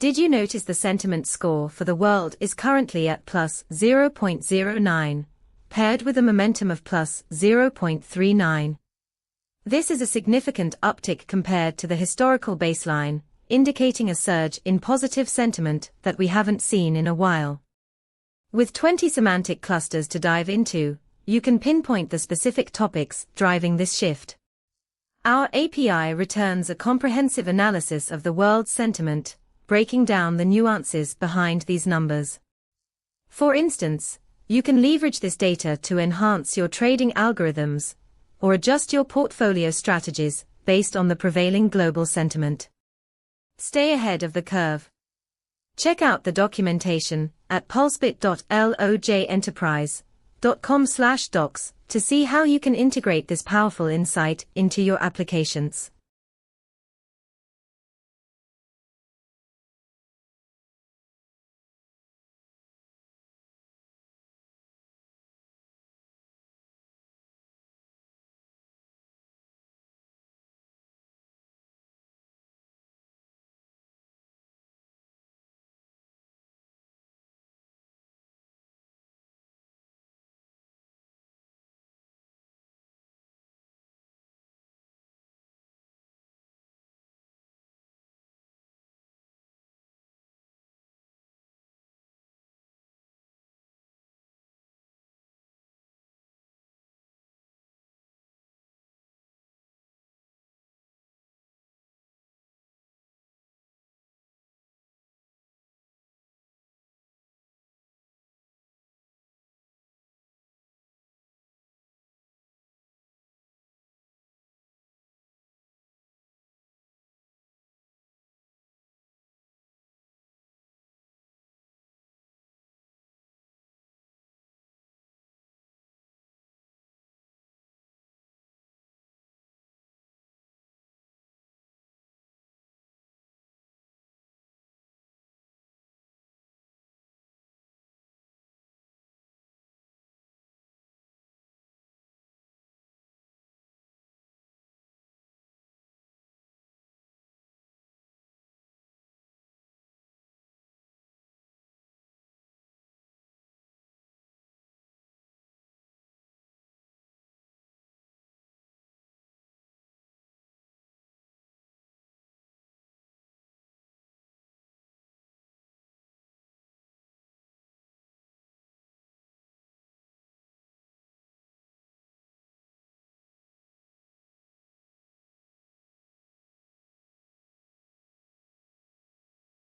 Did you notice the sentiment score for the world is currently at plus 0.09, paired with a momentum of plus 0.39? This is a significant uptick compared to the historical baseline, indicating a surge in positive sentiment that we haven't seen in a while. With 20 semantic clusters to dive into, you can pinpoint the specific topics driving this shift. Our API returns a comprehensive analysis of the world's sentiment, breaking down the nuances behind these numbers. For instance, you can leverage this data to enhance your trading algorithms or adjust your portfolio strategies based on the prevailing global sentiment. Stay ahead of the curve. Check out the documentation at pulsebit.logenterprise.com/docs to see how you can integrate this powerful insight into your applications.